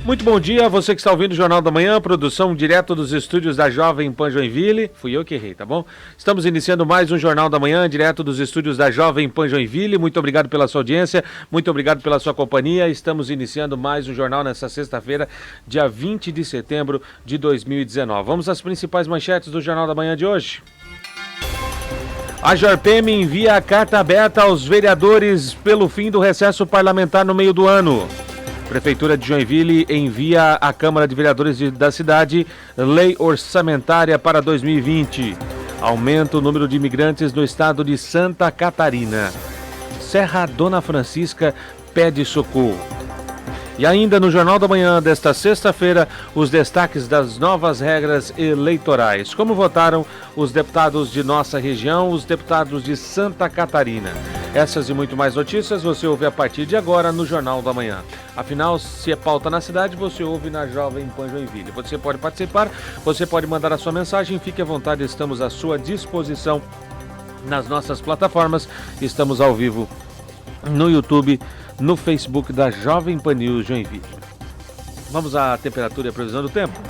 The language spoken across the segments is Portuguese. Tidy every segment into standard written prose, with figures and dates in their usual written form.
Muito bom dia, você que está ouvindo o Jornal da Manhã, produção direto dos estúdios da Jovem Pan Joinville. Fui eu que errei, tá bom? Estamos iniciando mais um Jornal da Manhã, direto dos estúdios da Jovem Pan Joinville. Muito obrigado pela sua audiência, muito obrigado pela sua companhia. Estamos iniciando mais um jornal nesta sexta-feira, dia 20 de setembro de 2019. Vamos às principais manchetes do Jornal da Manhã de hoje. A Jorpem envia a carta aberta aos vereadores pelo fim do recesso parlamentar no meio do ano. Prefeitura de Joinville envia à Câmara de Vereadores da cidade lei orçamentária para 2020. Aumenta o número de imigrantes no estado de Santa Catarina. Serra Dona Francisca pede socorro. E ainda no Jornal da Manhã desta sexta-feira, os destaques das novas regras eleitorais. Como votaram os deputados de nossa região, os deputados de Santa Catarina. Essas e muito mais notícias você ouve a partir de agora no Jornal da Manhã. Afinal, se é pauta na cidade, você ouve na Jovem Pan Joinville. Você pode participar, você pode mandar a sua mensagem, fique à vontade, estamos à sua disposição nas nossas plataformas. Estamos ao vivo no YouTube, no Facebook da Jovem Pan News Joinville. Vamos à temperatura e a previsão do tempo.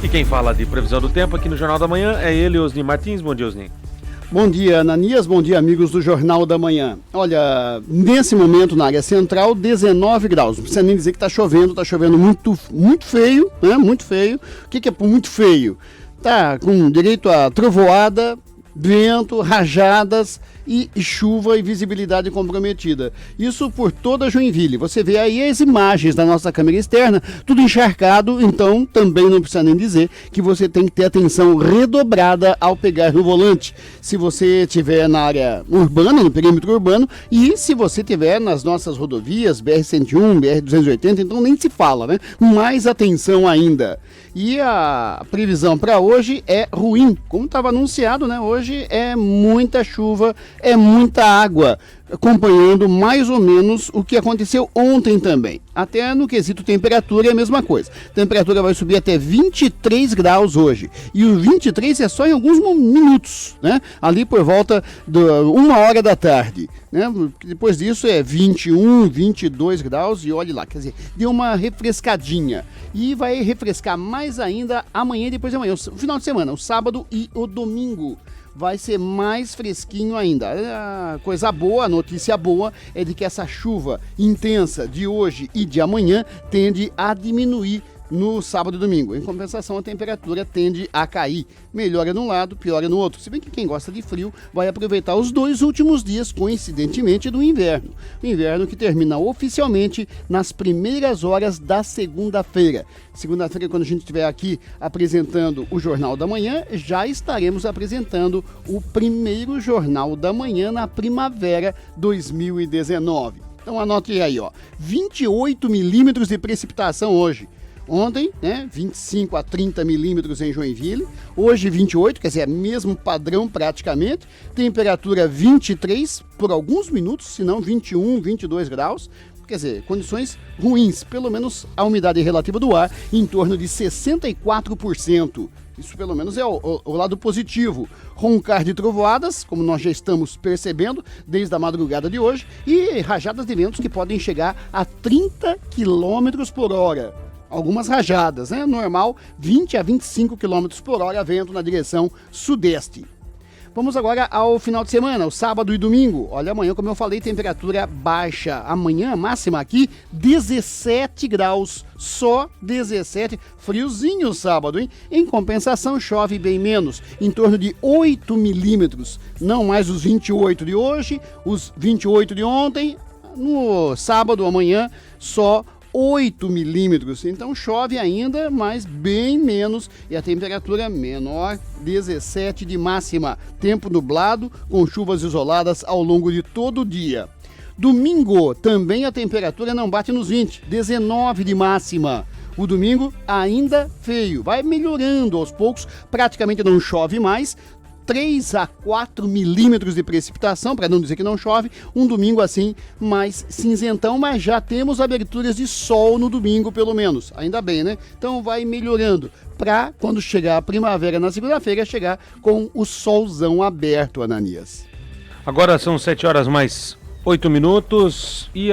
E quem fala de previsão do tempo aqui no Jornal da Manhã é ele, Osni Martins. Bom dia, Osni. Bom dia, Ananias. Bom dia, amigos do Jornal da Manhã. Olha, nesse momento na área central, 19 graus. Não precisa nem dizer que está chovendo muito feio, né? Muito feio. O que é muito feio? Tá com direito a trovoada, vento, rajadas e chuva e visibilidade comprometida. Isso por toda Joinville. Você vê aí as imagens da nossa câmera externa, tudo encharcado, então também não precisa nem dizer que você tem que ter atenção redobrada ao pegar no volante. Se você estiver na área urbana, no perímetro urbano, e se você estiver nas nossas rodovias, BR-101, BR-280, então nem se fala, né? Mais atenção ainda. E a previsão para hoje é ruim, como estava anunciado, né? Hoje é muita chuva, é muita água, acompanhando mais ou menos o que aconteceu ontem também. Até no quesito temperatura é a mesma coisa. A temperatura vai subir até 23 graus hoje. E o 23 é só em alguns minutos, né? Ali por volta de 1h da tarde, né? Depois disso é 21, 22 graus e olhe lá, quer dizer, deu uma refrescadinha. E vai refrescar mais ainda amanhã e depois de amanhã, o final de semana, o sábado e o domingo. Vai ser mais fresquinho ainda. A coisa boa, a notícia boa é de que essa chuva intensa de hoje e de amanhã tende a diminuir no sábado e domingo. Em compensação, a temperatura tende a cair. Melhora num lado, piora no outro. Se bem que quem gosta de frio vai aproveitar os 2 últimos dias, coincidentemente, do inverno. O inverno que termina oficialmente nas primeiras horas da segunda-feira. Segunda-feira, quando a gente estiver aqui apresentando o Jornal da Manhã, já estaremos apresentando o primeiro Jornal da Manhã na primavera 2019. Então anote aí, ó, 28 milímetros de precipitação hoje. Ontem, né, 25 a 30 milímetros em Joinville, hoje 28, quer dizer, mesmo padrão praticamente, temperatura 23 por alguns minutos, se não 21, 22 graus, quer dizer, condições ruins, pelo menos a umidade relativa do ar em torno de 64%. Isso pelo menos é o lado positivo. Roncar de trovoadas, como nós já estamos percebendo desde a madrugada de hoje, e rajadas de ventos que podem chegar a 30 km por hora. Algumas rajadas, né? Normal, 20 a 25 km por hora, vento na direção sudeste. Vamos agora ao final de semana, o sábado e domingo. Olha, amanhã, como eu falei, temperatura baixa. Amanhã, máxima aqui, 17 graus, só 17. Friozinho sábado, hein? Em compensação, chove bem menos, em torno de 8 milímetros. Não mais os 28 de hoje, os 28 de ontem. No sábado, amanhã, só 8 milímetros, então chove ainda, mas bem menos, e a temperatura menor, 17 de máxima, tempo nublado, com chuvas isoladas ao longo de todo o dia. Domingo, também a temperatura não bate nos 20, 19 de máxima. O domingo ainda feio, vai melhorando aos poucos, praticamente não chove mais, 3 a 4 milímetros de precipitação, para não dizer que não chove, um domingo assim mais cinzentão, mas já temos aberturas de sol no domingo pelo menos, ainda bem, né? Então vai melhorando, para quando chegar a primavera na segunda-feira, chegar com o solzão aberto, Ananias. Agora são 7 horas mais 8 minutos e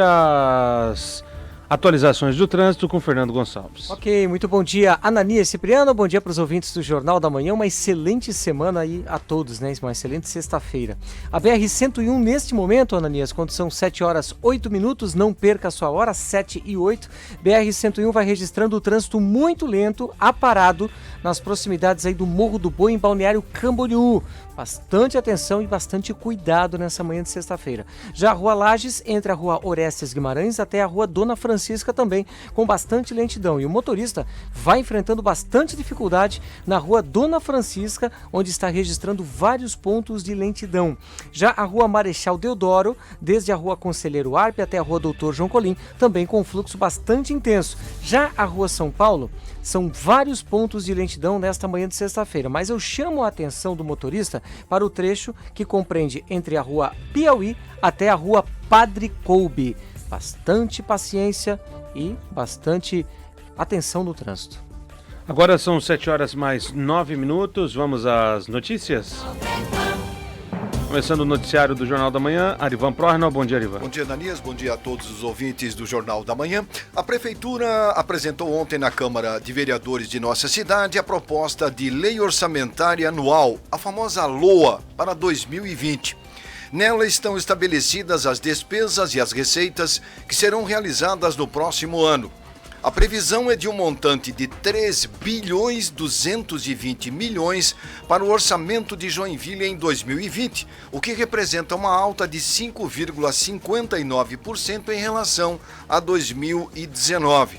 Atualizações do trânsito com Fernando Gonçalves. Ok, muito bom dia, Ananias Cipriano, bom dia para os ouvintes do Jornal da Manhã, uma excelente semana aí a todos, né? Uma excelente sexta-feira. A BR-101 neste momento, Ananias, quando são 7 horas 8 minutos, não perca a sua hora, 7 e 8, BR-101 vai registrando o trânsito muito lento, aparado, nas proximidades aí do Morro do Boi, em Balneário Camboriú. Bastante atenção e bastante cuidado nessa manhã de sexta-feira. Já a Rua Lages, entre a Rua Orestes Guimarães até a Rua Dona Francisca também, com bastante lentidão. E o motorista vai enfrentando bastante dificuldade na Rua Dona Francisca, onde está registrando vários pontos de lentidão. Já a Rua Marechal Deodoro, desde a Rua Conselheiro Arpe até a Rua Doutor João Colim, também com fluxo bastante intenso. Já a Rua São Paulo, são vários pontos de lentidão nesta manhã de sexta-feira, mas eu chamo a atenção do motorista para o trecho que compreende entre a Rua Piauí até a Rua Padre Coube. Bastante paciência e bastante atenção no trânsito. Agora são 7 horas mais 9 minutos, vamos às notícias. Começando o noticiário do Jornal da Manhã, Arivan Prohna. Bom dia, Arivan. Bom dia, Ananias. Bom dia a todos os ouvintes do Jornal da Manhã. A Prefeitura apresentou ontem na Câmara de Vereadores de nossa cidade a proposta de Lei Orçamentária Anual, a famosa LOA, para 2020. Nela estão estabelecidas as despesas e as receitas que serão realizadas no próximo ano. A previsão é de um montante de 3.220 bilhões para o orçamento de Joinville em 2020, o que representa uma alta de 5,59% em relação a 2019.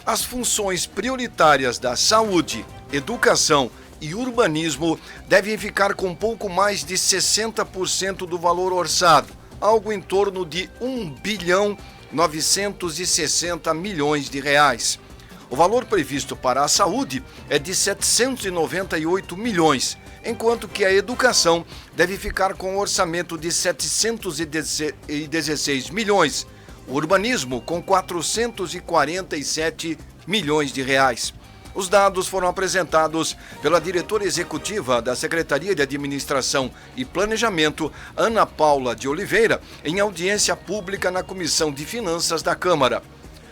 As funções prioritárias da saúde, educação e urbanismo devem ficar com pouco mais de 60% do valor orçado, algo em torno de 1.960 bilhões de reais. O valor previsto para a saúde é de 798 milhões, enquanto que a educação deve ficar com um orçamento de 716 milhões, o urbanismo com 447 milhões de reais. Os dados foram apresentados pela diretora executiva da Secretaria de Administração e Planejamento, Ana Paula de Oliveira, em audiência pública na Comissão de Finanças da Câmara.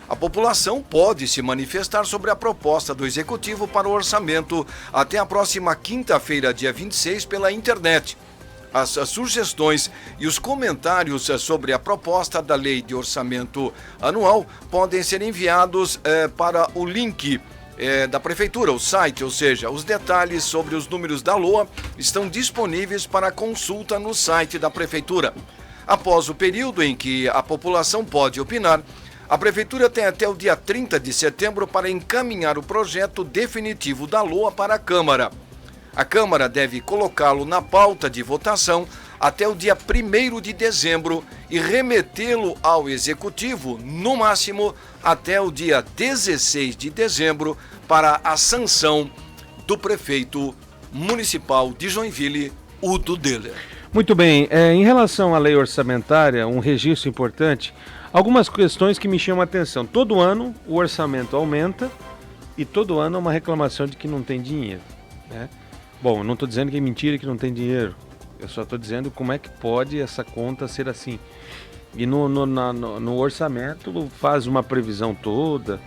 A população pode se manifestar sobre a proposta do Executivo para o orçamento até a próxima quinta-feira, dia 26, pela internet. As sugestões e os comentários sobre a proposta da Lei de Orçamento Anual podem ser enviados para o link da Prefeitura, o site, ou seja, os detalhes sobre os números da LOA estão disponíveis para consulta no site da Prefeitura. Após o período em que a população pode opinar, a Prefeitura tem até o dia 30 de setembro para encaminhar o projeto definitivo da LOA para a Câmara. A Câmara deve colocá-lo na pauta de votação até o dia 1º de dezembro e remetê-lo ao Executivo, no máximo, até o dia 16 de dezembro, para a sanção do prefeito municipal de Joinville, Udo Deller. Muito bem, em relação à lei orçamentária, um registro importante, algumas questões que me chamam a atenção. Todo ano o orçamento aumenta e todo ano é uma reclamação de que não tem dinheiro, né? Bom, eu não estou dizendo que é mentira que não tem dinheiro. Eu só estou dizendo como é que pode essa conta ser assim. E no orçamento faz uma previsão toda,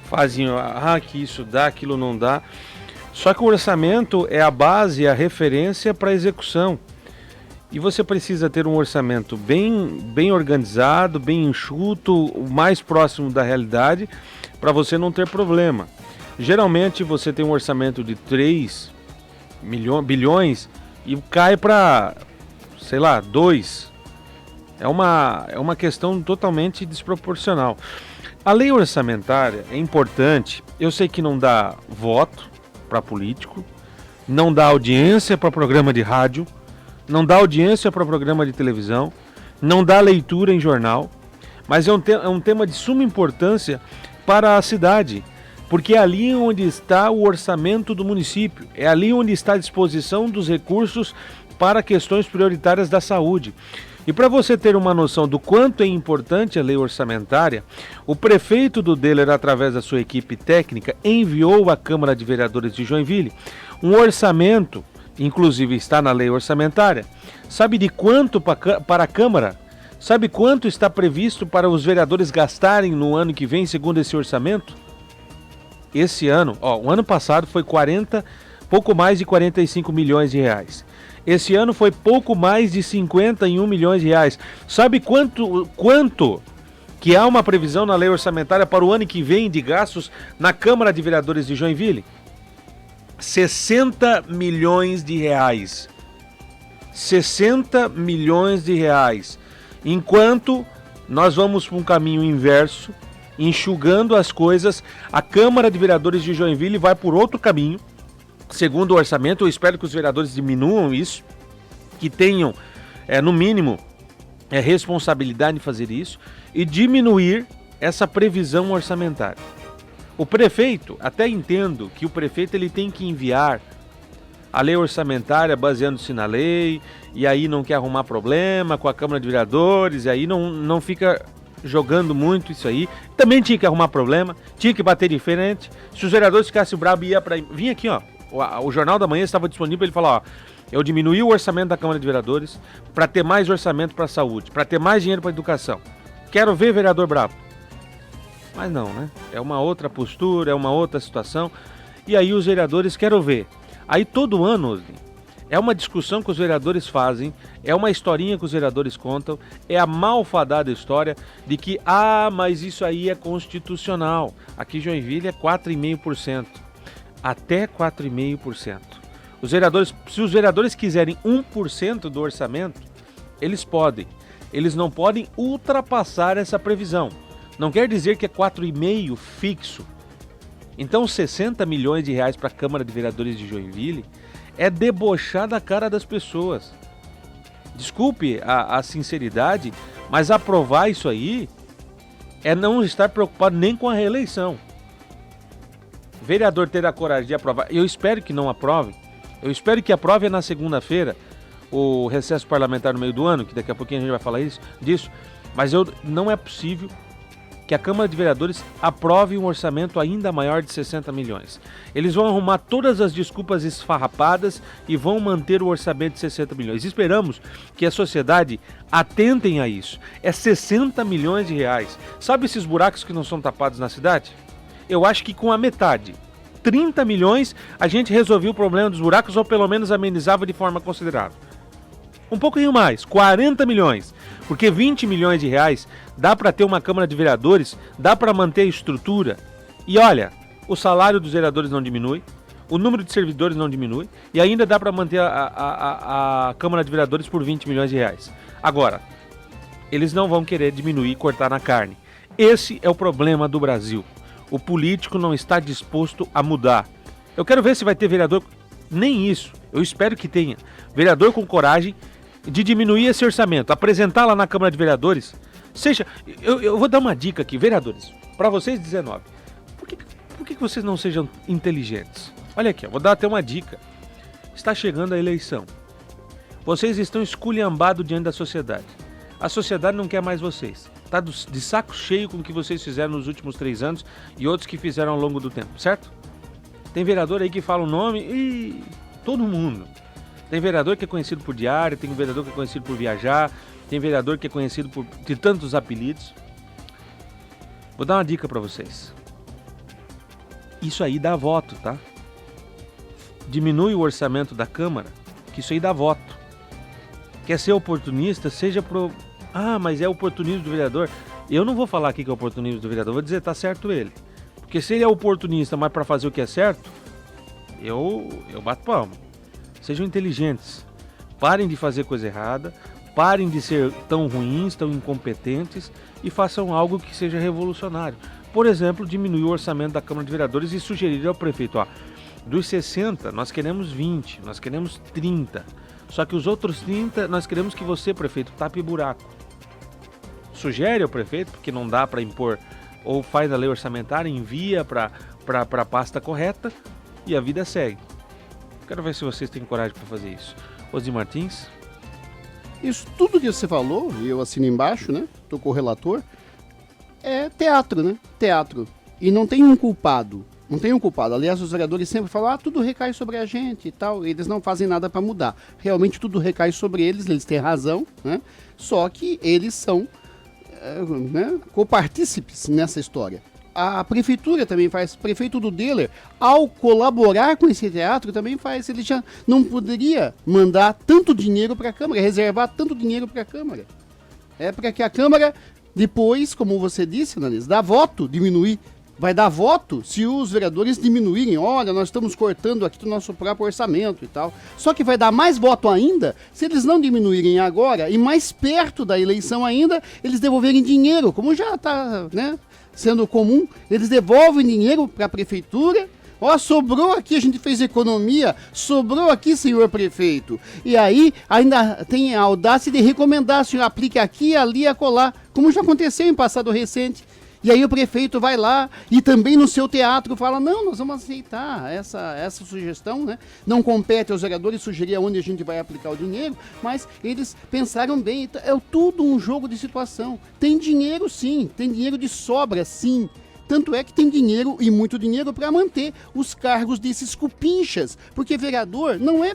fazem que isso dá, aquilo não dá. Só que o orçamento é a base, a referência para a execução. E você precisa ter um orçamento bem organizado, bem enxuto, o mais próximo da realidade, para você não ter problema. Geralmente você tem um orçamento de 3 bilhões e cai para, 2. É uma questão totalmente desproporcional. A lei orçamentária é importante. Eu sei que não dá voto para político, não dá audiência para programa de rádio, não dá audiência para programa de televisão, não dá leitura em jornal, mas é um tema de suma importância para a cidade. Porque é ali onde está o orçamento do município, é ali onde está a disposição dos recursos para questões prioritárias da saúde. E para você ter uma noção do quanto é importante a lei orçamentária, o prefeito do Deller, através da sua equipe técnica, enviou à Câmara de Vereadores de Joinville um orçamento, inclusive está na lei orçamentária. Sabe de quanto para a Câmara? Sabe quanto está previsto para os vereadores gastarem no ano que vem, segundo esse orçamento? Esse ano, o ano passado foi pouco mais de 45 milhões de reais. Esse ano foi pouco mais de 51 milhões de reais. Sabe quanto que há uma previsão na lei orçamentária para o ano que vem de gastos na Câmara de Vereadores de Joinville? 60 milhões de reais. 60 milhões de reais. Enquanto nós vamos para um caminho inverso, enxugando as coisas, a Câmara de Vereadores de Joinville vai por outro caminho. Segundo o orçamento, eu espero que os vereadores diminuam isso, que tenham, no mínimo, responsabilidade em fazer isso e diminuir essa previsão orçamentária. O prefeito, até entendo que o prefeito ele tem que enviar a lei orçamentária baseando-se na lei, e aí não quer arrumar problema com a Câmara de Vereadores, e aí não fica jogando muito isso aí. Também tinha que arrumar problema, tinha que bater de frente. Se os vereadores ficassem bravos, vinha aqui, o Jornal da Manhã estava disponível, ele falou, eu diminuí o orçamento da Câmara de Vereadores para ter mais orçamento para a saúde, para ter mais dinheiro para a educação. Quero ver vereador bravo. Mas não, né? É uma outra postura, é uma outra situação. E aí os vereadores, quero ver. Aí todo ano, é uma discussão que os vereadores fazem, é uma historinha que os vereadores contam, é a malfadada história de que, mas isso aí é constitucional. Aqui em Joinville é 4,5%. Até 4,5%. Se os vereadores quiserem 1% do orçamento, eles podem. Eles não podem ultrapassar essa previsão. Não quer dizer que é 4,5% fixo. Então 60 milhões de reais para a Câmara de Vereadores de Joinville é debochar da cara das pessoas. Desculpe a sinceridade, mas aprovar isso aí é não estar preocupado nem com a reeleição. Vereador ter a coragem de aprovar, eu espero que não aprove, eu espero que aprove na segunda-feira o recesso parlamentar no meio do ano, que daqui a pouquinho a gente vai falar disso, mas não é possível que a Câmara de Vereadores aprove um orçamento ainda maior de 60 milhões. Eles vão arrumar todas as desculpas esfarrapadas e vão manter o orçamento de 60 milhões. Esperamos que a sociedade atentem a isso. É 60 milhões de reais. Sabe esses buracos que não são tapados na cidade? Eu acho que com a metade, 30 milhões, a gente resolvia o problema dos buracos ou pelo menos amenizava de forma considerável. Um pouquinho mais, 40 milhões, porque 20 milhões de reais dá para ter uma Câmara de Vereadores, dá para manter a estrutura. E olha, o salário dos vereadores não diminui, o número de servidores não diminui e ainda dá para manter a Câmara de Vereadores por 20 milhões de reais. Agora, eles não vão querer diminuir e cortar na carne. Esse é o problema do Brasil. O político não está disposto a mudar. Eu quero ver se vai ter vereador, nem isso, eu espero que tenha. Vereador com coragem de diminuir esse orçamento, apresentar lá na Câmara de Vereadores. Eu vou dar uma dica aqui, vereadores, para vocês 19. Por que vocês não sejam inteligentes? Olha aqui, eu vou dar até uma dica. Está chegando a eleição. Vocês estão esculhambados diante da sociedade. A sociedade não quer mais vocês. Está de saco cheio com o que vocês fizeram nos últimos 3 anos e outros que fizeram ao longo do tempo, certo? Tem vereador aí que fala o nome e todo mundo. Tem vereador que é conhecido por diária, tem vereador que é conhecido por viajar, tem vereador que é conhecido de tantos apelidos. Vou dar uma dica para vocês. Isso aí dá voto, tá? Diminui o orçamento da Câmara, que isso aí dá voto. Quer ser oportunista, seja pro... mas é oportunismo do vereador. Eu não vou falar aqui que é oportunismo do vereador, vou dizer, tá certo ele. Porque se ele é oportunista, mas para fazer o que é certo, eu bato palma. Sejam inteligentes. Parem de fazer coisa errada, parem de ser tão ruins, tão incompetentes e façam algo que seja revolucionário. Por exemplo, diminuir o orçamento da Câmara de Vereadores e sugerir ao prefeito, dos 60 nós queremos 20, nós queremos 30. Só que os outros 30 nós queremos que você, prefeito, tape buraco. Sugere ao prefeito, porque não dá para impor, ou faz a lei orçamentária, envia para a pasta correta e a vida segue. Quero ver se vocês têm coragem para fazer isso. Osim Martins? Isso tudo que você falou, e eu assino embaixo, né? Tô com o relator, é teatro, né? Teatro. E não tem um culpado. Não tem um culpado. Aliás, os vereadores sempre falam, tudo recai sobre a gente e tal. Eles não fazem nada para mudar. Realmente tudo recai sobre eles têm razão, né? Só que eles são copartícipes nessa história. A prefeitura também faz, o prefeito do Deller, ao colaborar com esse teatro, também faz. Ele já não poderia mandar tanto dinheiro para a Câmara, reservar tanto dinheiro para a Câmara. É para que a Câmara, depois, como você disse, Nanês, dá voto, diminuir. Vai dar voto se os vereadores diminuírem. Olha, nós estamos cortando aqui do nosso próprio orçamento e tal. Só que vai dar mais voto ainda se eles não diminuírem agora e mais perto da eleição ainda, eles devolverem dinheiro, como já está, né, sendo comum. Eles devolvem dinheiro para a prefeitura. Sobrou aqui, a gente fez economia, sobrou aqui, senhor prefeito. E aí ainda tem a audácia de recomendar, senhor, aplique aqui, ali, acolá, como já aconteceu em passado recente. E aí o prefeito vai lá e também no seu teatro fala, não, nós vamos aceitar essa sugestão, né? Não compete aos vereadores sugerir aonde a gente vai aplicar o dinheiro, mas eles pensaram bem, é tudo um jogo de situação. Tem dinheiro sim, tem dinheiro de sobra sim. Tanto é que tem dinheiro e muito dinheiro para manter os cargos desses cupinchas. Porque vereador, não é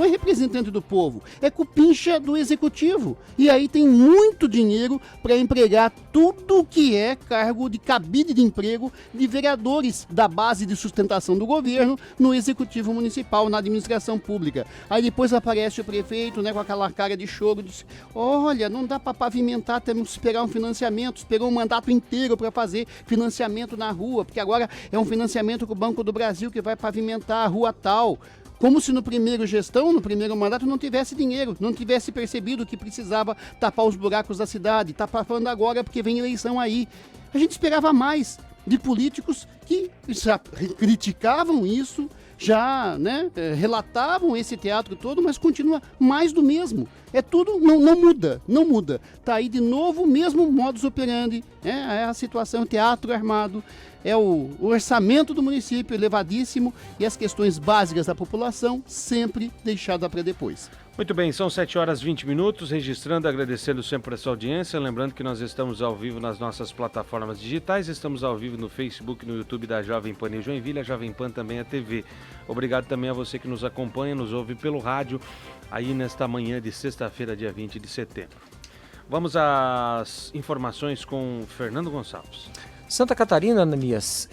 representante do povo, é cupincha do executivo. E aí tem muito dinheiro para empregar tudo que é cargo de cabide de emprego de vereadores da base de sustentação do governo no executivo municipal, na administração pública. Aí depois aparece o prefeito, né, com aquela cara de choro, diz, olha, não dá para pavimentar, temos que esperar um financiamento, esperou um mandato inteiro para fazer financiamento na rua, porque agora é um financiamento com o Banco do Brasil que vai pavimentar a rua tal. Como se no primeiro mandato não tivesse dinheiro, não tivesse percebido que precisava tapar os buracos da cidade. Tá falando agora porque vem eleição aí. A gente esperava mais de políticos que já criticavam isso, já, né, relatavam esse teatro todo, mas continua mais do mesmo. É tudo, não muda. Tá aí de novo o mesmo modus operandi, é a situação, teatro armado, é o orçamento do município elevadíssimo e as questões básicas da população sempre deixada para depois. Muito bem, são 7h20, registrando, agradecendo sempre a sua audiência, lembrando que nós estamos ao vivo nas nossas plataformas digitais, estamos ao vivo no Facebook, no YouTube da Jovem Pan em Joinville, a Jovem Pan também é TV. Obrigado também a você que nos acompanha, nos ouve pelo rádio, aí nesta manhã de sexta-feira, dia 20 de setembro. Vamos às informações com Fernando Gonçalves. Santa Catarina, Ananias,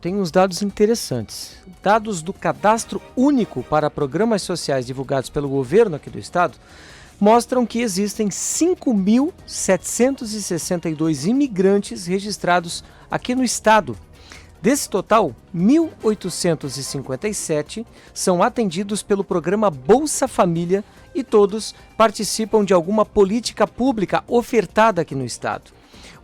tem uns dados interessantes. Dados do Cadastro Único para Programas Sociais divulgados pelo governo aqui do estado mostram que existem 5.762 imigrantes registrados aqui no estado. Desse total, 1.857 são atendidos pelo programa Bolsa Família e todos participam de alguma política pública ofertada aqui no estado.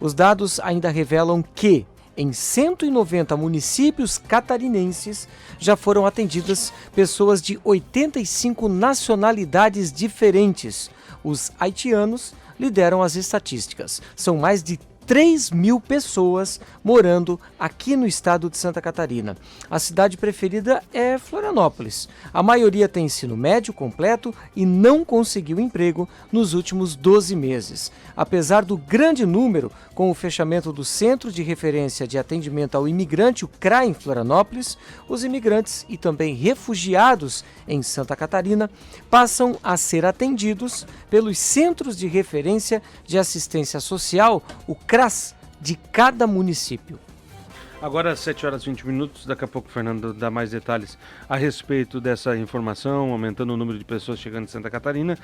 Os dados ainda revelam que, em 190 municípios catarinenses, já foram atendidas pessoas de 85 nacionalidades diferentes. Os haitianos lideram as estatísticas. São mais de 3.000 pessoas morando aqui no estado de Santa Catarina. A cidade preferida é Florianópolis. A maioria tem ensino médio completo e não conseguiu emprego nos últimos 12 meses. Apesar do grande número, com o fechamento do Centro de Referência de Atendimento ao Imigrante, o CRA, em Florianópolis, os imigrantes e também refugiados em Santa Catarina passam a ser atendidos pelos Centros de Referência de Assistência Social, o CRAS, de cada município. Agora, 7h20, daqui a pouco o Fernando dá mais detalhes a respeito dessa informação, aumentando o número de pessoas chegando em Santa Catarina.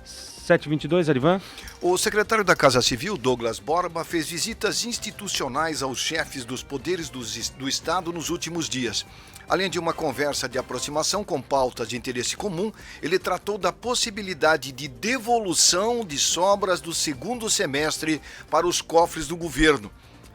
7h22, Arivan. O secretário da Casa Civil, Douglas Borba, fez visitas institucionais aos chefes dos poderes do Estado nos últimos dias. Além de uma conversa de aproximação com pautas de interesse comum, ele tratou da possibilidade de devolução de sobras do segundo semestre para os cofres do governo.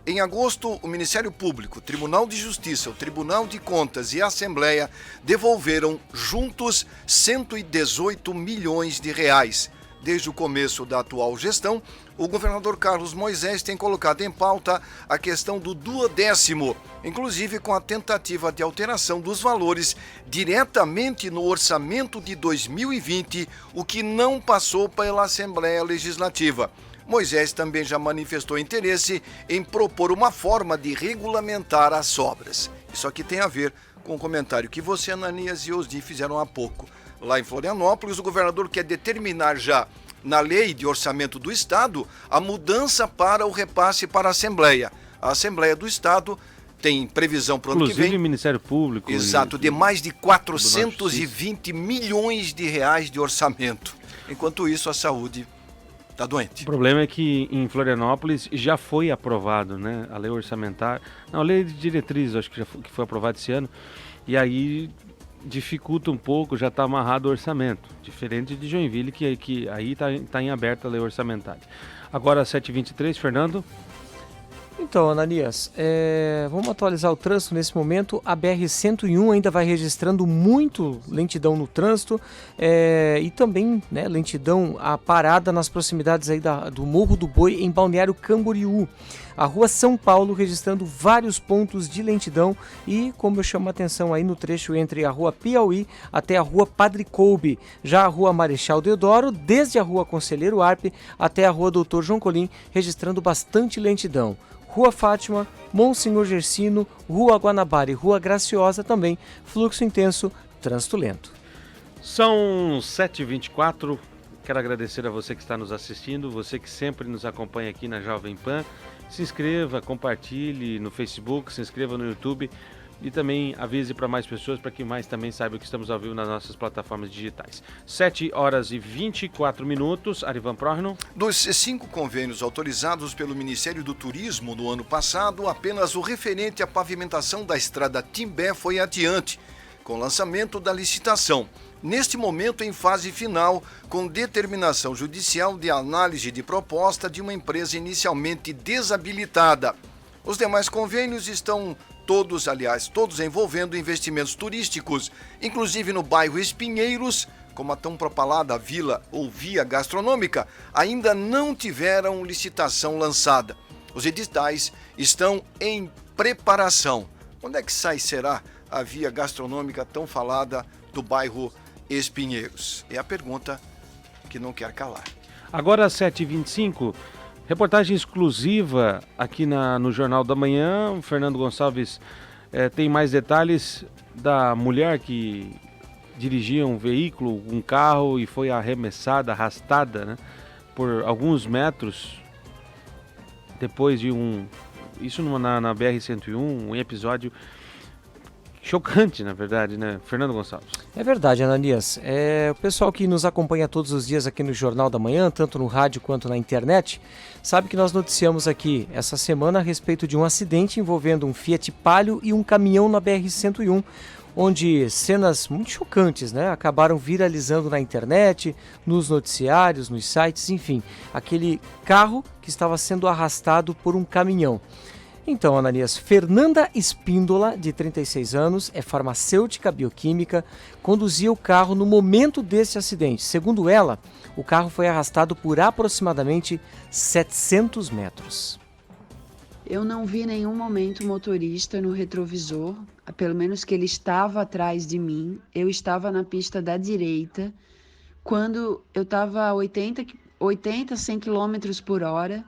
Em agosto, o Ministério Público, o Tribunal de Justiça, o Tribunal de Contas e a Assembleia devolveram juntos 118 milhões de reais. Desde o começo da atual gestão, o governador Carlos Moisés tem colocado em pauta a questão do 12º, inclusive com a tentativa de alteração dos valores diretamente no orçamento de 2020, o que não passou pela Assembleia Legislativa. Moisés também já manifestou interesse em propor uma forma de regulamentar as obras. Isso aqui tem a ver com o comentário que você, Ananias e Osni, fizeram há pouco. Lá em Florianópolis, o governador quer determinar já na lei de orçamento do Estado a mudança para o repasse para a Assembleia. A Assembleia do Estado tem previsão para o ano que vem. Inclusive o Ministério Público. Exato, de mais de 420 milhões de reais de orçamento. Enquanto isso, a saúde está doente. O problema é que em Florianópolis já foi aprovado, né, a lei orçamentária. Não, a lei de diretrizes, acho que foi aprovada esse ano. E aí dificulta um pouco, já está amarrado o orçamento. Diferente de Joinville, que aí está em aberta a lei orçamentária. Agora, 7h23, Fernando. Então, Ananias, vamos atualizar o trânsito nesse momento. A BR-101 ainda vai registrando muito lentidão no trânsito e também, né, lentidão a parada nas proximidades aí do Morro do Boi, em Balneário Camboriú. A Rua São Paulo registrando vários pontos de lentidão e, como eu chamo a atenção aí no trecho entre a Rua Piauí até a Rua Padre Coube. Já a Rua Marechal Deodoro, desde a Rua Conselheiro Arpe até a Rua Doutor João Colim, registrando bastante lentidão. Rua Fátima, Monsenhor Gersino, Rua Guanabara e Rua Graciosa também, fluxo intenso, trânsito lento. São 7h24, quero agradecer a você que está nos assistindo, você que sempre nos acompanha aqui na Jovem Pan. Se inscreva, compartilhe no Facebook, se inscreva no YouTube e também avise para mais pessoas, para que mais também saibam que estamos ao vivo nas nossas plataformas digitais. 7h24, Arivan Prohno. Dos 5 convênios autorizados pelo Ministério do Turismo no ano passado, apenas o referente à pavimentação da estrada Timbé foi adiante, com o lançamento da licitação. Neste momento, em fase final, com determinação judicial de análise de proposta de uma empresa inicialmente desabilitada. Os demais convênios estão todos envolvendo investimentos turísticos, inclusive no bairro Espinheiros, como a tão propalada vila ou via gastronômica, ainda não tiveram licitação lançada. Os editais estão em preparação. Quando é que será a via gastronômica tão falada do bairro Espinheiros? É a pergunta que não quer calar. Agora, 7h25, reportagem exclusiva aqui no Jornal da Manhã. O Fernando Gonçalves tem mais detalhes da mulher que dirigia um veículo, um carro, e foi arrastada, né, por alguns metros depois de isso na BR-101, um episódio chocante, na verdade, né, Fernando Gonçalves? É verdade, Ananias. O pessoal que nos acompanha todos os dias aqui no Jornal da Manhã, tanto no rádio quanto na internet, sabe que nós noticiamos aqui essa semana a respeito de um acidente envolvendo um Fiat Palio e um caminhão na BR-101, onde cenas muito chocantes, né, acabaram viralizando na internet, nos noticiários, nos sites, enfim, aquele carro que estava sendo arrastado por um caminhão. Então, Ananias, Fernanda Espíndola, de 36 anos, é farmacêutica bioquímica, conduzia o carro no momento desse acidente. Segundo ela, o carro foi arrastado por aproximadamente 700 metros. Eu não vi em nenhum momento o motorista no retrovisor, pelo menos que ele estava atrás de mim. Eu estava na pista da direita, quando eu estava a 80, 100 km por hora.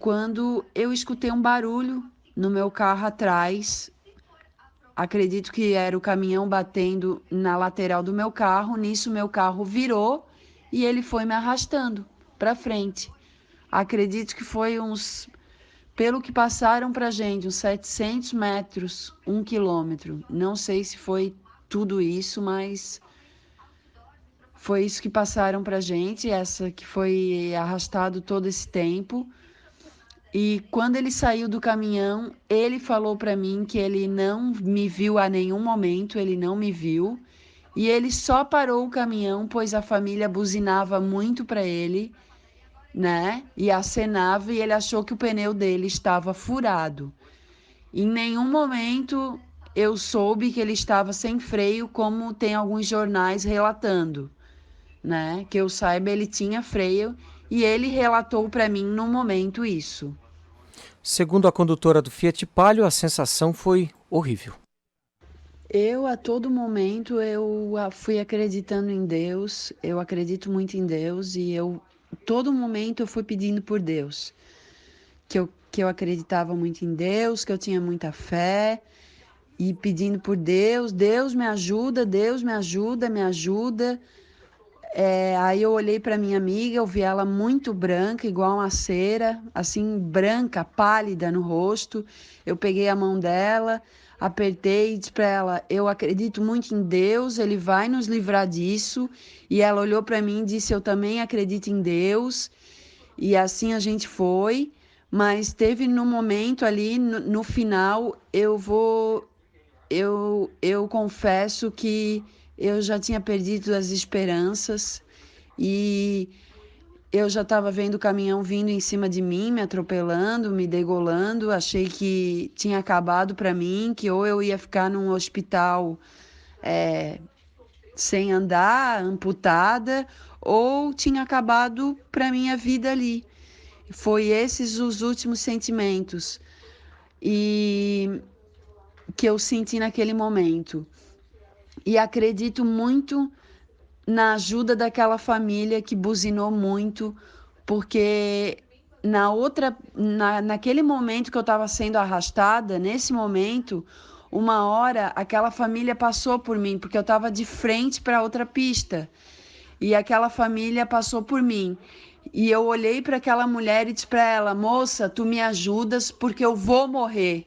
Quando eu escutei um barulho no meu carro atrás, acredito que era o caminhão batendo na lateral do meu carro. Nisso, meu carro virou e ele foi me arrastando para frente. Acredito que foi pelo que passaram para gente, uns 700 metros, 1 quilômetro. Não sei se foi tudo isso, mas foi isso que passaram para gente, essa que foi arrastado todo esse tempo. E quando ele saiu do caminhão, ele falou para mim que ele não me viu a nenhum momento, ele não me viu. E ele só parou o caminhão, pois a família buzinava muito para ele, né? E acenava, e ele achou que o pneu dele estava furado. Em nenhum momento eu soube que ele estava sem freio, como tem alguns jornais relatando, né? Que eu saiba, ele tinha freio e ele relatou para mim no momento isso. Segundo a condutora do Fiat Palio, a sensação foi horrível. Eu, a todo momento, eu fui acreditando em Deus, eu acredito muito em Deus e eu todo momento eu fui pedindo por Deus, que eu acreditava muito em Deus, que eu tinha muita fé, e pedindo por Deus, Deus me ajuda, Deus me ajuda, me ajuda. Aí eu olhei para minha amiga, eu vi ela muito branca, igual uma cera, assim, branca, pálida no rosto. Eu peguei a mão dela, apertei e disse para ela: eu acredito muito em Deus, Ele vai nos livrar disso. E ela olhou para mim e disse: eu também acredito em Deus. E assim a gente foi. Mas teve no momento ali, no final, eu confesso que eu já tinha perdido as esperanças e eu já estava vendo o caminhão vindo em cima de mim, me atropelando, me degolando. Achei que tinha acabado para mim, que ou eu ia ficar num hospital sem andar, amputada, ou tinha acabado para minha vida ali. Foi esses os últimos sentimentos e que eu senti naquele momento. E acredito muito na ajuda daquela família que buzinou muito, porque naquele momento que eu estava sendo arrastada, nesse momento, uma hora aquela família passou por mim, porque eu estava de frente para outra pista, e aquela família passou por mim. E eu olhei para aquela mulher e disse para ela: moça, tu me ajudas porque eu vou morrer.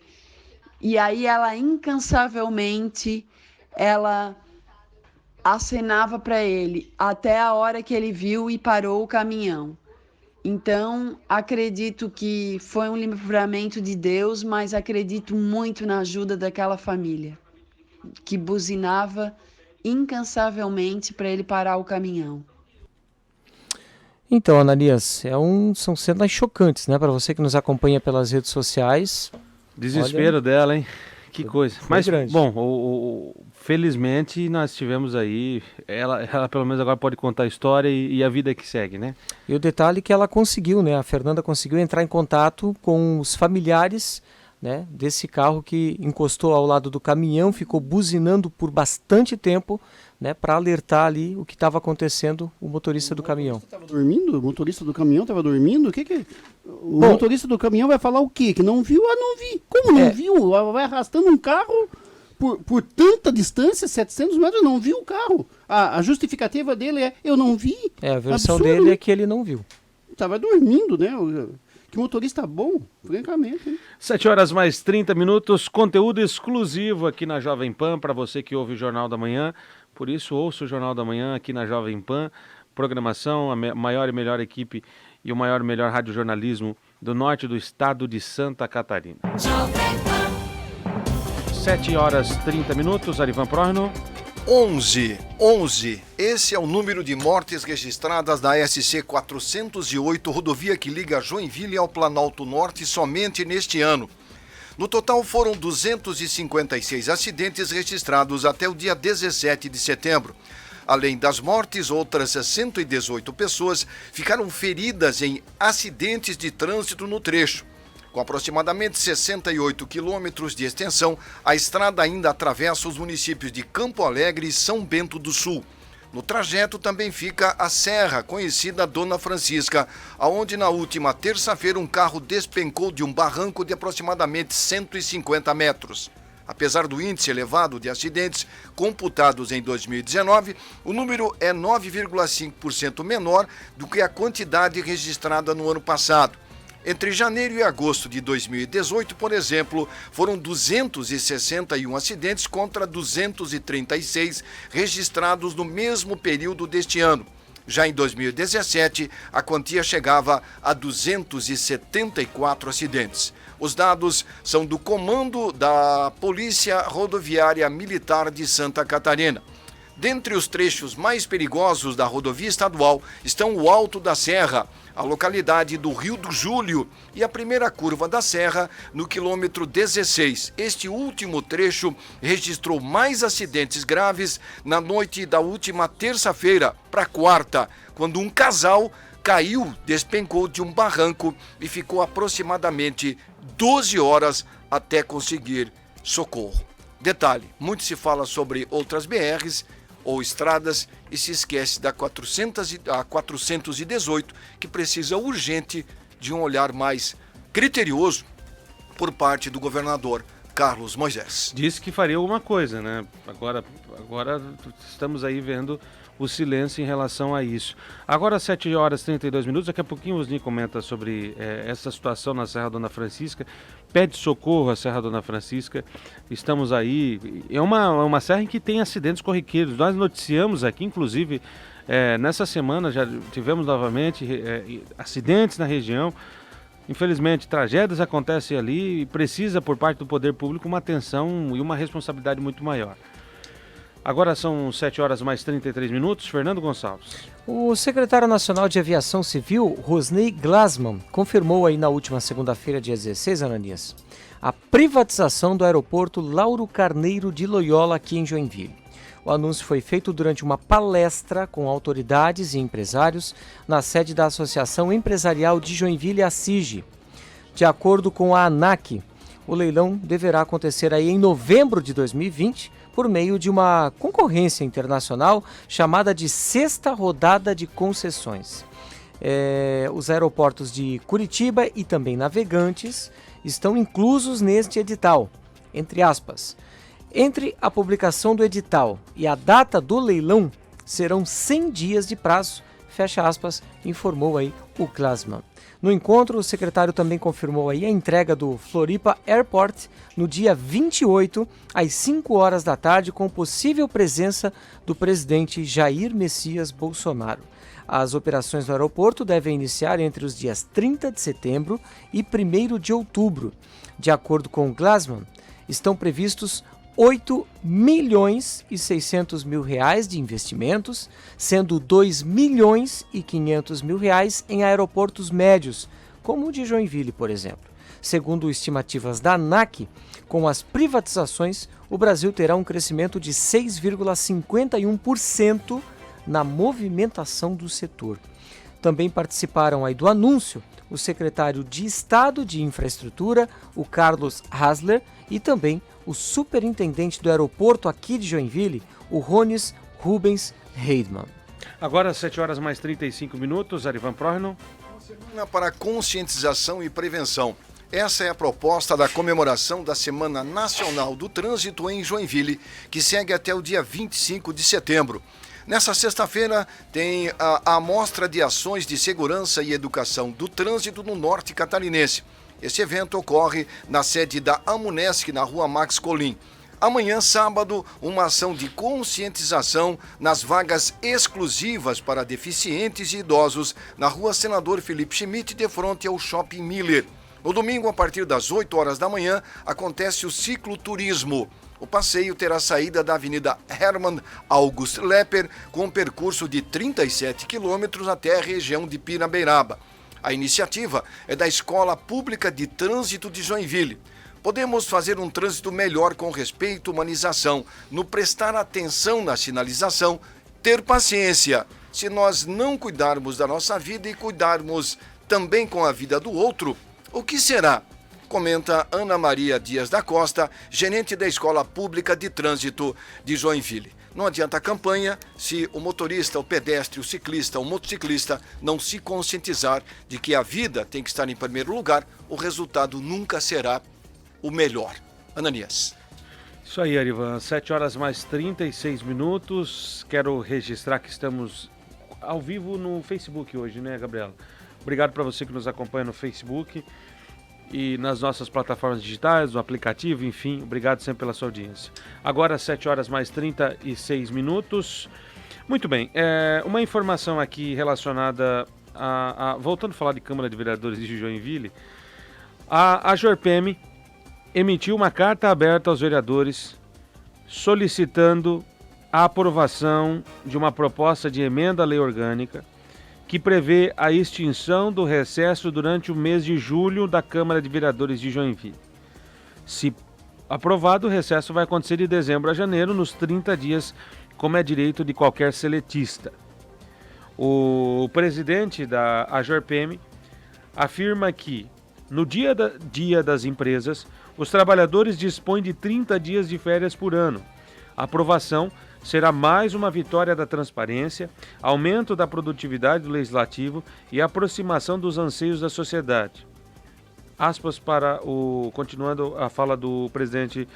E aí ela incansavelmente, ela acenava para ele até a hora que ele viu e parou o caminhão. Então, acredito que foi um livramento de Deus, mas acredito muito na ajuda daquela família, que buzinava incansavelmente para ele parar o caminhão. Então, Ananias, são cenas chocantes, né? Para você que nos acompanha pelas redes sociais. Desespero dela, hein? Que coisa. Mas, grande. Bom, felizmente nós tivemos aí, ela pelo menos agora pode contar a história e a vida que segue, né? E o detalhe é que ela conseguiu, né? A Fernanda conseguiu entrar em contato com os familiares, né, desse carro que encostou ao lado do caminhão, ficou buzinando por bastante tempo, né, para alertar ali o que estava acontecendo, o motorista do caminhão. Estava dormindo? O motorista do caminhão estava dormindo? O motorista do caminhão vai falar o quê? Que não viu? Ah, não vi. Como não viu? Vai arrastando um carro por tanta distância, 700 metros, não viu o carro. A justificativa dele é: eu não vi. A versão Absurdo, dele né? é que ele não viu. Estava dormindo, né? Que motorista bom, francamente. Hein? 7h mais 30, conteúdo exclusivo aqui na Jovem Pan, para você que ouve o Jornal da Manhã. Por isso, ouça o Jornal da Manhã aqui na Jovem Pan. Programação, a maior e melhor equipe e o maior e melhor radiojornalismo do norte do estado de Santa Catarina. 7h30, Arivan Prohno. 11. Esse é o número de mortes registradas na SC 408, rodovia que liga Joinville ao Planalto Norte, somente neste ano. No total foram 256 acidentes registrados até o dia 17 de setembro. Além das mortes, outras 118 pessoas ficaram feridas em acidentes de trânsito no trecho. Com aproximadamente 68 quilômetros de extensão, a estrada ainda atravessa os municípios de Campo Alegre e São Bento do Sul. No trajeto também fica a serra, conhecida Dona Francisca, aonde na última terça-feira um carro despencou de um barranco de aproximadamente 150 metros. Apesar do índice elevado de acidentes computados em 2019, o número é 9,5% menor do que a quantidade registrada no ano passado. Entre janeiro e agosto de 2018, por exemplo, foram 261 acidentes contra 236 registrados no mesmo período deste ano. Já em 2017, a quantia chegava a 274 acidentes. Os dados são do Comando da Polícia Rodoviária Militar de Santa Catarina. Dentre os trechos mais perigosos da rodovia estadual estão o Alto da Serra, a localidade do Rio do Júlio, e a primeira curva da Serra, no quilômetro 16. Este último trecho registrou mais acidentes graves na noite da última terça-feira para quarta, quando um casal caiu, despencou de um barranco e ficou aproximadamente 12 horas até conseguir socorro. Detalhe, muito se fala sobre outras BRs, ou estradas e se esquece da 418, que precisa urgente de um olhar mais criterioso por parte do governador Carlos Moisés. Disse que faria alguma coisa, né? Agora estamos aí vendo o silêncio em relação a isso. Agora, 7 horas e 32 minutos, daqui a pouquinho o Osni comenta sobre essa situação na Serra Dona Francisca. Pede socorro à Serra Dona Francisca. Estamos aí. É uma serra em que tem acidentes corriqueiros. Nós noticiamos aqui, inclusive, nessa semana já tivemos novamente acidentes na região. Infelizmente, tragédias acontecem ali e precisa, por parte do poder público, uma atenção e uma responsabilidade muito maior. Agora são 7 horas mais 33 minutos. Fernando Gonçalves. O secretário nacional de Aviação Civil, Rosnei Glasman, confirmou aí na última segunda-feira, dia 16, Ananias, a privatização do aeroporto Lauro Carneiro de Loyola aqui em Joinville. O anúncio foi feito durante uma palestra com autoridades e empresários na sede da Associação Empresarial de Joinville, a CIG. De acordo com a ANAC, o leilão deverá acontecer aí em novembro de 2020 por meio de uma concorrência internacional chamada de Sexta Rodada de Concessões. Os aeroportos de Curitiba e também Navegantes estão inclusos neste edital, entre aspas. Entre a publicação do edital e a data do leilão, serão 100 dias de prazo, fecha aspas, informou aí o Glasman. No encontro, o secretário também confirmou aí a entrega do Floripa Airport no dia 28, às 5 horas da tarde, com possível presença do presidente Jair Messias Bolsonaro. As operações no aeroporto devem iniciar entre os dias 30 de setembro e 1º de outubro. De acordo com o Glasman, estão previstos 8 milhões e 600 mil reais de investimentos, sendo 2 milhões e 500 mil reais em aeroportos médios, como o de Joinville, por exemplo. Segundo estimativas da ANAC, com as privatizações, o Brasil terá um crescimento de 6,51% na movimentação do setor. Também participaram aí do anúncio o secretário de Estado de Infraestrutura, o Carlos Hasler, e também o superintendente do aeroporto aqui de Joinville, o Rones Rubens Heidmann. Agora, 7 horas mais 35 minutos, Arivan Prohno. Semana para conscientização e prevenção. Essa é a proposta da comemoração da Semana Nacional do Trânsito em Joinville, que segue até o dia 25 de setembro. Nessa sexta-feira tem a amostra de ações de segurança e educação do trânsito no norte catarinense. Esse evento ocorre na sede da Amunesc, na rua Max Colim. Amanhã, sábado, uma ação de conscientização nas vagas exclusivas para deficientes e idosos na rua Senador Felipe Schmidt, de frente ao Shopping Miller. No domingo, a partir das 8 horas da manhã, acontece o cicloturismo. O passeio terá saída da Avenida Hermann August Lepper, com um percurso de 37 quilômetros até a região de Pirabeiraba. A iniciativa é da Escola Pública de Trânsito de Joinville. Podemos fazer um trânsito melhor com respeito e humanização, no prestar atenção na sinalização, ter paciência. Se nós não cuidarmos da nossa vida e cuidarmos também com a vida do outro, o que será? Comenta Ana Maria Dias da Costa, gerente da Escola Pública de Trânsito de Joinville. Não adianta a campanha se o motorista, o pedestre, o ciclista, o motociclista não se conscientizar de que a vida tem que estar em primeiro lugar, o resultado nunca será o melhor. Ananias. Isso aí, Arivan. 7 horas mais 36 minutos. Quero registrar que estamos ao vivo no Facebook hoje, né, Gabriela? Obrigado para você que nos acompanha no Facebook e nas nossas plataformas digitais, no aplicativo, enfim, obrigado sempre pela sua audiência. Agora, 7 horas mais 36 minutos. Muito bem, uma informação aqui relacionada voltando a falar de Câmara de Vereadores de Joinville, a JORPEM emitiu uma carta aberta aos vereadores solicitando a aprovação de uma proposta de emenda à lei orgânica que prevê a extinção do recesso durante o mês de julho da Câmara de Vereadores de Joinville. Se aprovado, o recesso vai acontecer de dezembro a janeiro, nos 30 dias, como é direito de qualquer seletista. O presidente da JORPEM afirma que, no dia das empresas, os trabalhadores dispõem de 30 dias de férias por ano. A aprovação será mais uma vitória da transparência, aumento da produtividade do legislativo e aproximação dos anseios da sociedade. Aspas para continuando a fala do presidente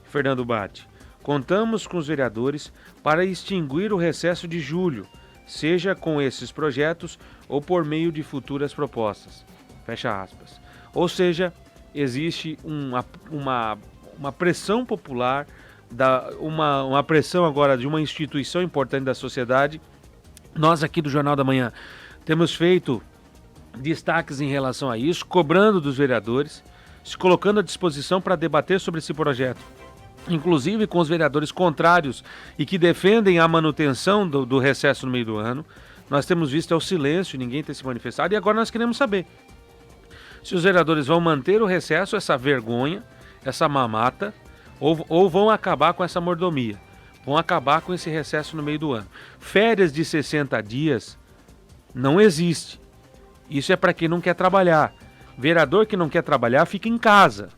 Fernando Batti. Contamos com os vereadores para extinguir o recesso de julho, seja com esses projetos ou por meio de futuras propostas. Fecha aspas. Ou seja, existe uma pressão popular, uma pressão agora de uma instituição importante da sociedade. Nós aqui do Jornal da Manhã temos feito destaques em relação a isso, cobrando dos vereadores, se colocando à disposição para debater sobre esse projeto, inclusive com os vereadores contrários e que defendem a manutenção do recesso no meio do ano. Nós temos visto o silêncio, ninguém tem se manifestado, e agora nós queremos saber se os vereadores vão manter o recesso, essa vergonha, essa mamata, ou vão acabar com essa mordomia, vão acabar com esse recesso no meio do ano. Férias de 60 dias não existe. Isso é para quem não quer trabalhar. Vereador que não quer trabalhar fica em casa.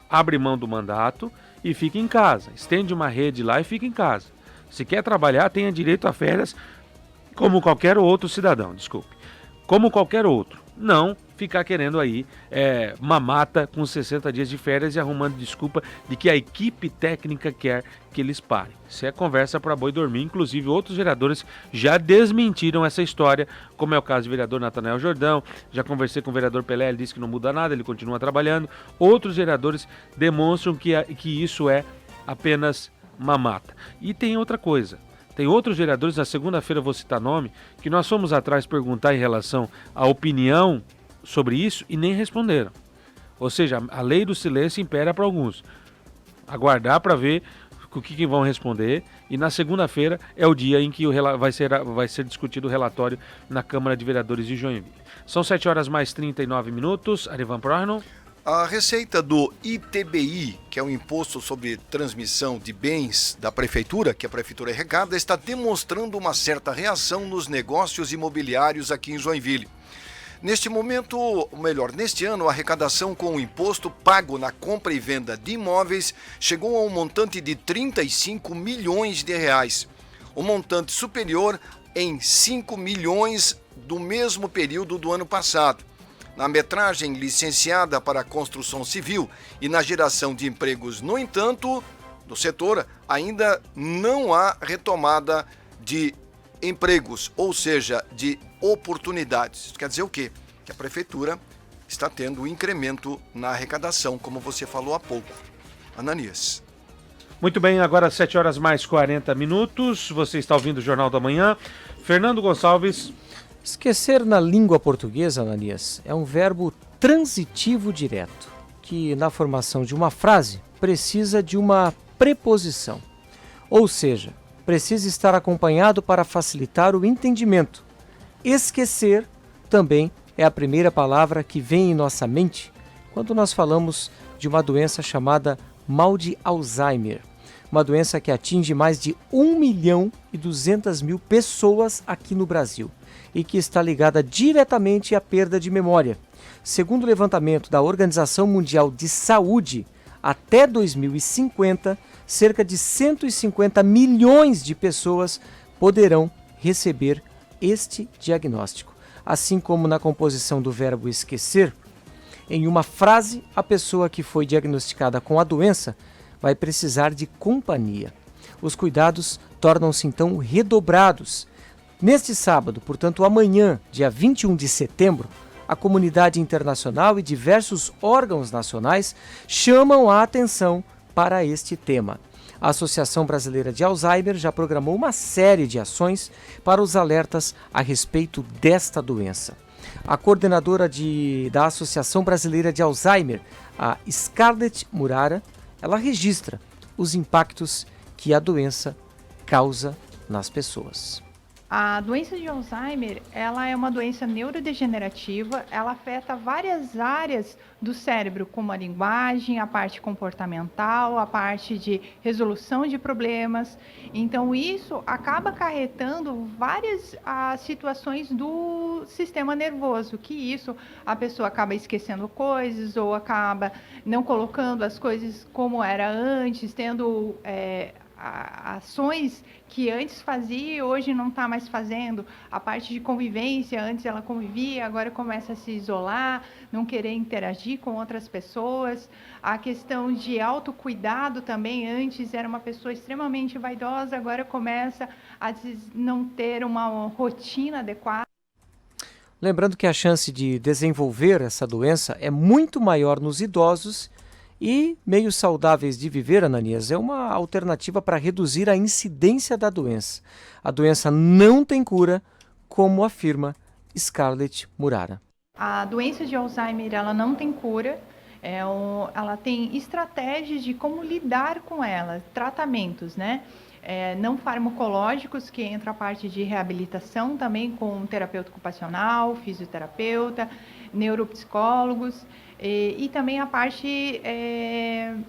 Abre mão do mandato e fica em casa. Estende uma rede lá e fica em casa. Se quer trabalhar, tenha direito a férias como qualquer outro cidadão, como qualquer outro. Não ficar querendo aí mamata com 60 dias de férias e arrumando desculpa de que a equipe técnica quer que eles parem. Isso é conversa para boi dormir. Inclusive, outros vereadores já desmentiram essa história, como é o caso do vereador Natanael Jordão. Já conversei com o vereador Pelé, ele disse que não muda nada, ele continua trabalhando. Outros vereadores demonstram que isso é apenas mamata. E tem outra coisa. Tem outros vereadores, na segunda-feira eu vou citar nome, que nós fomos atrás perguntar em relação à opinião sobre isso e nem responderam. Ou seja, a lei do silêncio impera para alguns. Aguardar para ver o que vão responder, e na segunda-feira é o dia em que vai ser discutido o relatório na Câmara de Vereadores de Joinville. São 7h mais 39. Arivan Prohno. A receita do ITBI, que é o Imposto sobre Transmissão de Bens da Prefeitura, que a Prefeitura arrecada, está demonstrando uma certa reação nos negócios imobiliários aqui em Joinville. Neste ano, a arrecadação com o imposto pago na compra e venda de imóveis chegou a um montante de 35 milhões de reais. Um montante superior em 5 milhões do mesmo período do ano passado. Na metragem licenciada para a construção civil e na geração de empregos, no entanto, no setor ainda não há retomada de empregos, ou seja, de oportunidades. Isso quer dizer o quê? Que a Prefeitura está tendo um incremento na arrecadação, como você falou há pouco. Ananias. Muito bem, agora 7h mais 40. Você está ouvindo o Jornal da Manhã. Fernando Gonçalves. Esquecer na língua portuguesa, Ananias, é um verbo transitivo direto, que na formação de uma frase precisa de uma preposição. Ou seja, precisa estar acompanhado para facilitar o entendimento. Esquecer também é a primeira palavra que vem em nossa mente quando nós falamos de uma doença chamada mal de Alzheimer. Uma doença que atinge mais de 1.200.000 pessoas aqui no Brasil e que está ligada diretamente à perda de memória. Segundo o levantamento da Organização Mundial de Saúde, até 2050, cerca de 150 milhões de pessoas poderão receber este diagnóstico. Assim como na composição do verbo esquecer, em uma frase, a pessoa que foi diagnosticada com a doença vai precisar de companhia. Os cuidados tornam-se então redobrados. Neste sábado, portanto amanhã, dia 21 de setembro, a comunidade internacional e diversos órgãos nacionais chamam a atenção para este tema. A Associação Brasileira de Alzheimer já programou uma série de ações para os alertas a respeito desta doença. A coordenadora da Associação Brasileira de Alzheimer, a Scarlett Murara, ela registra os impactos que a doença causa nas pessoas. A doença de Alzheimer, ela é uma doença neurodegenerativa, ela afeta várias áreas do cérebro, como a linguagem, a parte comportamental, a parte de resolução de problemas. Então, isso acaba acarretando várias situações do sistema nervoso, que isso a pessoa acaba esquecendo coisas ou acaba não colocando as coisas como era antes, tendo ações que antes fazia e hoje não está mais fazendo. A parte de convivência, antes ela convivia, agora começa a se isolar, não querer interagir com outras pessoas. A questão de autocuidado também, antes era uma pessoa extremamente vaidosa, agora começa a não ter uma rotina adequada. Lembrando que a chance de desenvolver essa doença é muito maior nos idosos e meios saudáveis de viver, Ananias, é uma alternativa para reduzir a incidência da doença. A doença não tem cura, como afirma Scarlett Murara. A doença de Alzheimer, ela não tem cura, ela tem estratégias de como lidar com ela, tratamentos, né? Não farmacológicos, que entra a parte de reabilitação também com terapeuta ocupacional, fisioterapeuta, neuropsicólogos, e também a parte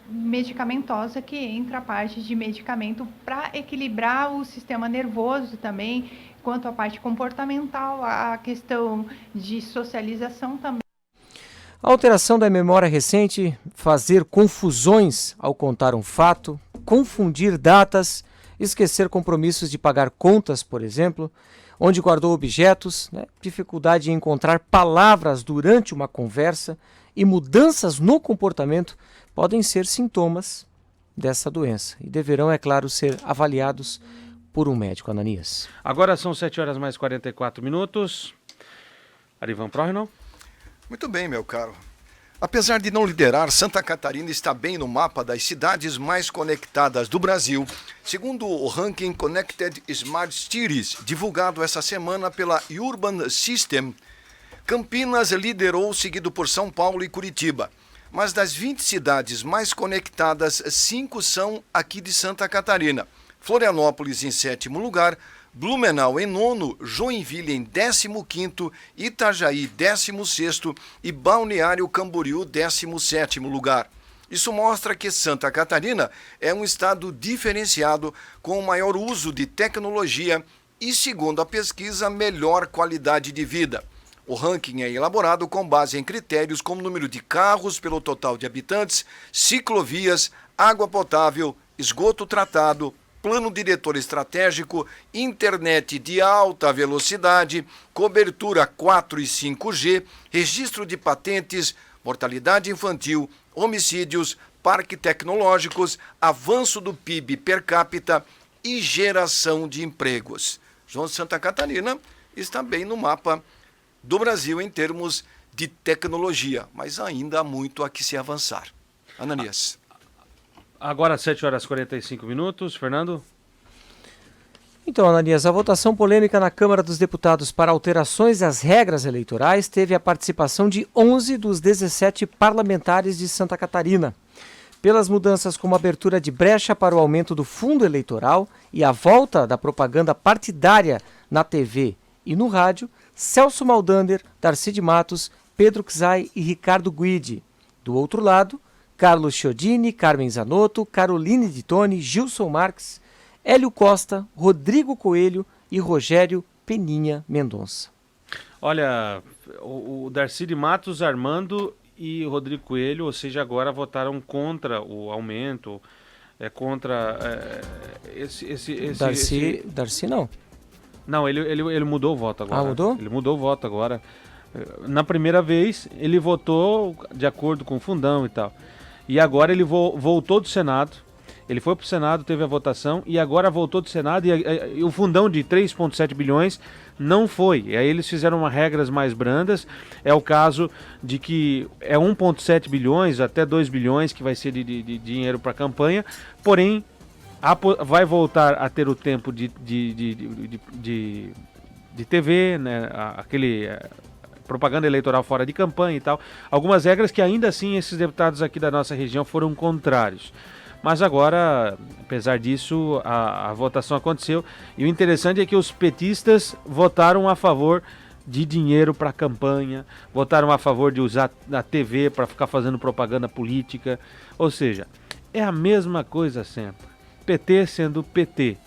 medicamentosa, que entra a parte de medicamento para equilibrar o sistema nervoso também, quanto à parte comportamental, a questão de socialização também. A alteração da memória recente, fazer confusões ao contar um fato, confundir datas, esquecer compromissos de pagar contas, por exemplo, onde guardou objetos, né? Dificuldade em encontrar palavras durante uma conversa e mudanças no comportamento podem ser sintomas dessa doença e deverão, é claro, ser avaliados por um médico, Ananias. Agora são 7h mais 44. Arivan Prohino. Muito bem, meu caro. Apesar de não liderar, Santa Catarina está bem no mapa das cidades mais conectadas do Brasil, segundo o ranking Connected Smart Cities, divulgado essa semana pela Urban System. Campinas liderou, seguido por São Paulo e Curitiba. Mas das 20 cidades mais conectadas, 5 são aqui de Santa Catarina. Florianópolis em 7º lugar, Blumenau em 9º, Joinville em 15º, Itajaí 16º e Balneário Camboriú 17º lugar. Isso mostra que Santa Catarina é um estado diferenciado com o maior uso de tecnologia e, segundo a pesquisa, melhor qualidade de vida. O ranking é elaborado com base em critérios como número de carros pelo total de habitantes, ciclovias, água potável, esgoto tratado, plano diretor estratégico, internet de alta velocidade, cobertura 4 e 5G, registro de patentes, mortalidade infantil, homicídios, parques tecnológicos, avanço do PIB per capita e geração de empregos. João Santa Catarina está bem no mapa do Brasil em termos de tecnologia, mas ainda há muito a que se avançar. Ananias. Agora 7h45. Fernando? Então, Ananias, a votação polêmica na Câmara dos Deputados para alterações às regras eleitorais teve a participação de 11 dos 17 parlamentares de Santa Catarina. Pelas mudanças como a abertura de brecha para o aumento do fundo eleitoral e a volta da propaganda partidária na TV e no rádio, Celso Maldander, Darcy de Matos, Pedro Czai e Ricardo Guidi. Do outro lado, Carlos Chiodini, Carmen Zanotto, Caroline de Tone, Gilson Marques, Hélio Costa, Rodrigo Coelho e Rogério Peninha Mendonça. Olha, o Darcy de Matos, Armando e Rodrigo Coelho, ou seja, agora votaram contra o aumento, contra Darcy não. Não, ele mudou o voto agora. Ah, mudou? Ele mudou o voto agora. Na primeira vez, ele votou de acordo com o fundão e tal. E agora ele voltou do Senado. Ele foi para o Senado, teve a votação e agora voltou do Senado e o fundão de 3,7 bilhões não foi. E aí eles fizeram regras mais brandas. É o caso de que é 1,7 bilhões até 2 bilhões que vai ser de dinheiro para a campanha. Porém, vai voltar a ter o tempo de TV, né? Aquele propaganda eleitoral fora de campanha e tal. Algumas regras que ainda assim esses deputados aqui da nossa região foram contrários. Mas agora, apesar disso, a votação aconteceu. E o interessante é que os petistas votaram a favor de dinheiro para a campanha, votaram a favor de usar a TV para ficar fazendo propaganda política. Ou seja, é a mesma coisa sempre. PT sendo PT.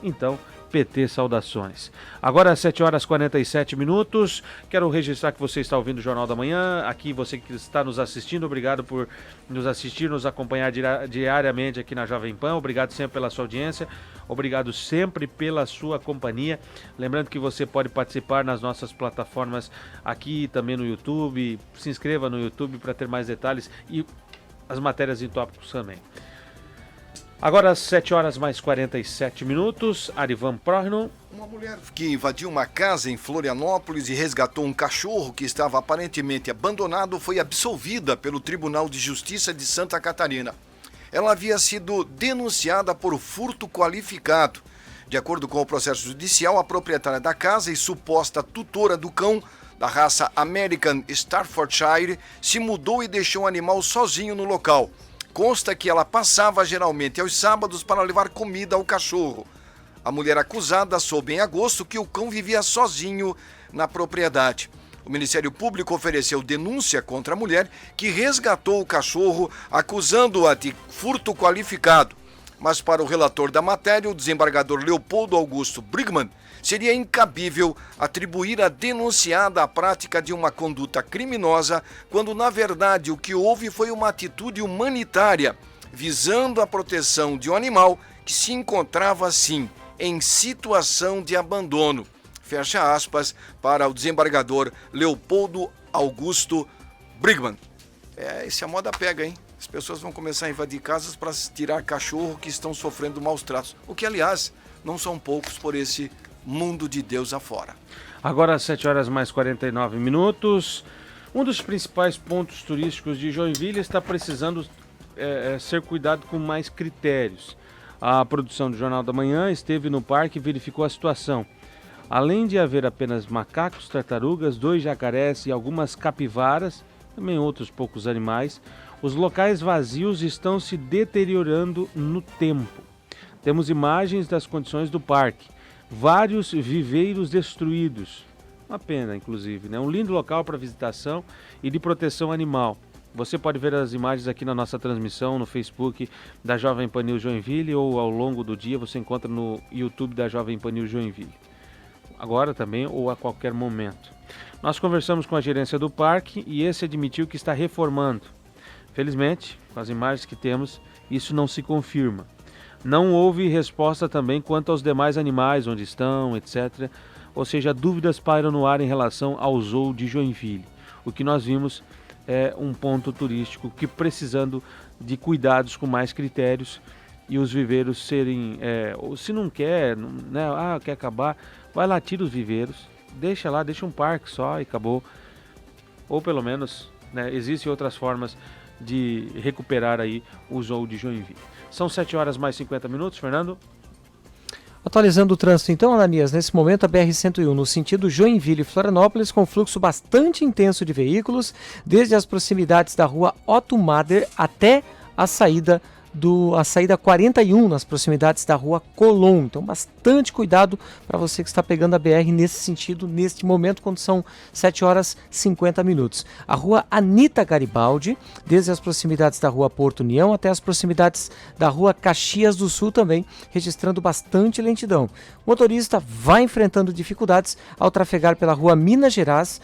Então, PT Saudações. Agora às 7h47, quero registrar que você está ouvindo o Jornal da Manhã, aqui você que está nos assistindo, obrigado por nos assistir, nos acompanhar diariamente aqui na Jovem Pan, obrigado sempre pela sua audiência, obrigado sempre pela sua companhia, lembrando que você pode participar nas nossas plataformas aqui também no YouTube, se inscreva no YouTube para ter mais detalhes e as matérias em tópicos também. Agora às 7h47, Arivan Prohno. Uma mulher que invadiu uma casa em Florianópolis e resgatou um cachorro que estava aparentemente abandonado foi absolvida pelo Tribunal de Justiça de Santa Catarina. Ela havia sido denunciada por furto qualificado. De acordo com o processo judicial, a proprietária da casa e suposta tutora do cão da raça American Staffordshire se mudou e deixou o animal sozinho no local. Consta que ela passava geralmente aos sábados para levar comida ao cachorro. A mulher acusada soube em agosto que o cão vivia sozinho na propriedade. O Ministério Público ofereceu denúncia contra a mulher que resgatou o cachorro, acusando-a de furto qualificado. Mas para o relator da matéria, o desembargador Leopoldo Augusto Brigman, seria incabível atribuir à denunciada a prática de uma conduta criminosa, quando na verdade o que houve foi uma atitude humanitária, visando a proteção de um animal que se encontrava, sim, em situação de abandono. Fecha aspas para o desembargador Leopoldo Augusto Brigman. Esse a moda pega, hein? As pessoas vão começar a invadir casas para tirar cachorro que estão sofrendo maus tratos. O que, aliás, não são poucos por esse mundo de Deus afora. Agora às 7h49. Um dos principais pontos turísticos de Joinville está precisando ser cuidado com mais critérios. A produção do Jornal da Manhã esteve no parque e verificou a situação. Além de haver apenas macacos, tartarugas, 2 jacarés e algumas capivaras, também outros poucos animais, os locais vazios estão se deteriorando no tempo. Temos imagens das condições do parque. Vários viveiros destruídos. Uma pena, inclusive, né? Um lindo local para visitação e de proteção animal. Você pode ver as imagens aqui na nossa transmissão no Facebook da Jovem Pan News Joinville, ou ao longo do dia você encontra no YouTube da Jovem Pan News Joinville. Agora também ou a qualquer momento. Nós conversamos com a gerência do parque e esse admitiu que está reformando. Felizmente, com as imagens que temos, isso não se confirma. Não houve resposta também quanto aos demais animais, onde estão, etc. Ou seja, dúvidas pairam no ar em relação ao zoo de Joinville. O que nós vimos é um ponto turístico que precisando de cuidados com mais critérios e os viveiros serem... ou se não quer, né, quer acabar, vai lá, tira os viveiros, deixa lá, deixa um parque só e acabou. Ou pelo menos, né, existem outras formas de recuperar aí o zoo de Joinville. São 7h50, Fernando. Atualizando o trânsito então, Ananias, nesse momento a BR-101 no sentido Joinville-Florianópolis com fluxo bastante intenso de veículos, desde as proximidades da rua Otto Mader até a saída 41 nas proximidades da rua Colomb. Então bastante cuidado para você que está pegando a BR nesse sentido, neste momento, quando são 7h50. A rua Anita Garibaldi, desde as proximidades da rua Porto União até as proximidades da rua Caxias do Sul também, registrando bastante lentidão. O motorista vai enfrentando dificuldades ao trafegar pela rua Minas Gerais,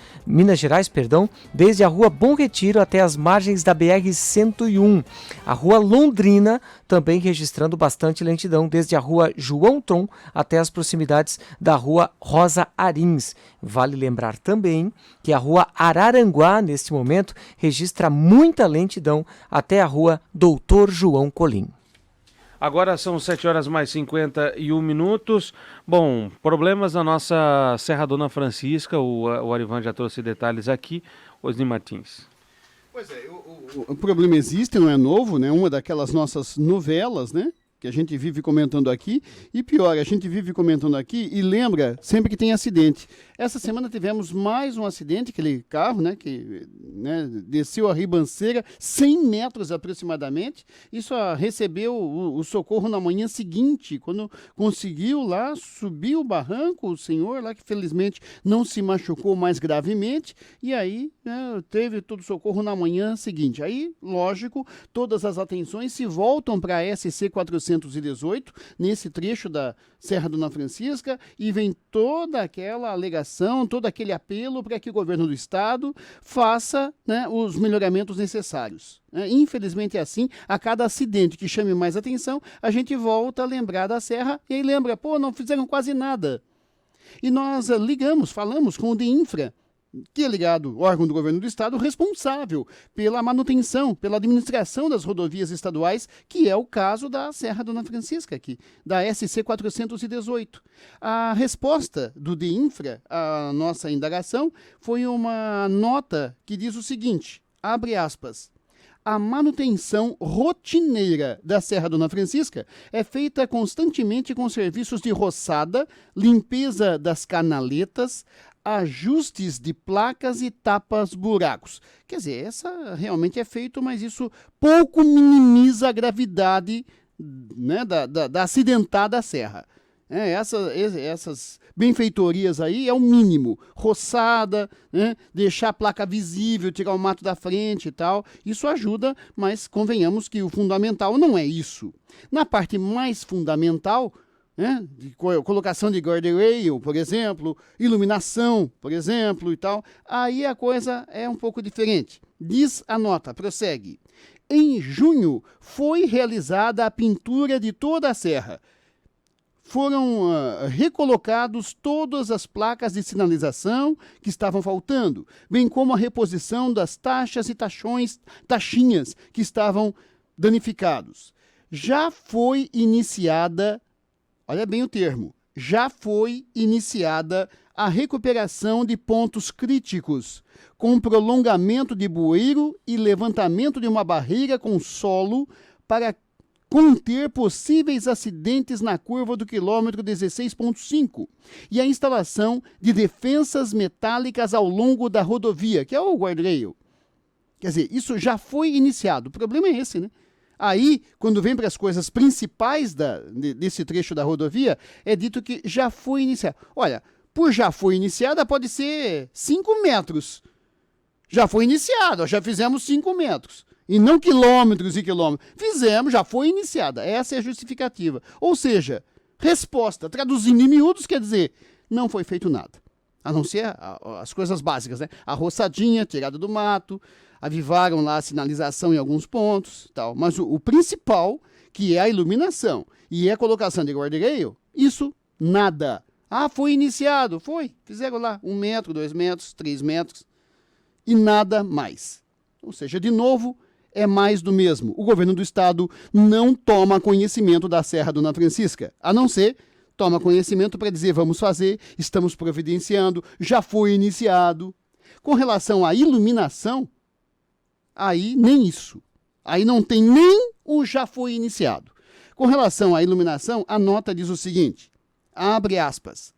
desde a rua Bom Retiro até as margens da BR-101. A rua Londrina também registrando bastante lentidão, desde a rua João Tron até as proximidades da rua Rosa Arins. Vale lembrar também que a rua Araranguá, neste momento, registra muita lentidão até a rua Doutor João Colim. Agora são 7h51. Bom, problemas na nossa Serra Dona Francisca, o Arivan já trouxe detalhes aqui. Osni Martins. Pois é, o problema existe, não é novo, né? Uma daquelas nossas novelas, né? Que a gente vive comentando aqui, e pior, a gente vive comentando aqui e lembra sempre que tem acidente. Essa semana tivemos mais um acidente, aquele carro, né, que desceu a ribanceira 100 metros aproximadamente, e só recebeu o socorro na manhã seguinte, quando conseguiu lá subir o barranco, o senhor lá que felizmente não se machucou mais gravemente, e aí teve todo o socorro na manhã seguinte. Aí, lógico, todas as atenções se voltam para a SC 400 418, nesse trecho da Serra Dona Francisca, e vem toda aquela alegação, todo aquele apelo para que o governo do estado faça, né, os melhoramentos necessários. Infelizmente é assim, a cada acidente que chame mais atenção, a gente volta a lembrar da serra e aí lembra, não fizeram quase nada. E nós falamos com o DEINFRA, que é ligado ao órgão do governo do estado responsável pela manutenção, pela administração das rodovias estaduais, que é o caso da Serra Dona Francisca aqui, da SC 418. A resposta do DEINFRA à nossa indagação foi uma nota que diz o seguinte, abre aspas, a manutenção rotineira da Serra Dona Francisca é feita constantemente com serviços de roçada, limpeza das canaletas, ajustes de placas e tapas-buracos. Quer dizer, essa realmente é feito, mas isso pouco minimiza a gravidade, né, da acidentada serra. Essas benfeitorias aí é o mínimo. Roçada, né, deixar a placa visível, tirar o mato da frente e tal. Isso ajuda, mas convenhamos que o fundamental não é isso. Na parte mais fundamental, né, de colocação de guardrail, por exemplo, iluminação, por exemplo, e tal, aí a coisa é um pouco diferente. Diz a nota, prossegue. Em junho foi realizada a pintura de toda a serra. Foram recolocados todas as placas de sinalização que estavam faltando, bem como a reposição das taxas e taxinhas que estavam danificados. Já foi iniciada, olha bem o termo, já foi iniciada a recuperação de pontos críticos, com prolongamento de bueiro e levantamento de uma barreira com solo para conter possíveis acidentes na curva do quilômetro 16,5 e a instalação de defensas metálicas ao longo da rodovia, que é o guardrail. Quer dizer, isso já foi iniciado. O problema é esse, né? Aí, quando vem para as coisas principais desse trecho da rodovia, é dito que já foi iniciado. Olha, por já foi iniciada pode ser 5 metros. Já foi iniciado, já fizemos 5 metros. E não quilômetros e quilômetros. Fizemos, já foi iniciada. Essa é a justificativa. Ou seja, resposta, traduzindo em miúdos, quer dizer, não foi feito nada. A não ser as coisas básicas, né? A roçadinha, tirada do mato, avivaram lá a sinalização em alguns pontos, tal. Mas o principal, que é a iluminação e a colocação de guardrail, isso, nada. Ah, foi iniciado. Foi. Fizeram lá 1 metro, 2 metros, 3 metros e nada mais. Ou seja, de novo, é mais do mesmo. O governo do estado não toma conhecimento da Serra Dona Francisca, a não ser toma conhecimento para dizer vamos fazer, estamos providenciando, já foi iniciado. Com relação à iluminação, aí nem isso. Aí não tem nem o já foi iniciado. Com relação à iluminação, a nota diz o seguinte, abre aspas,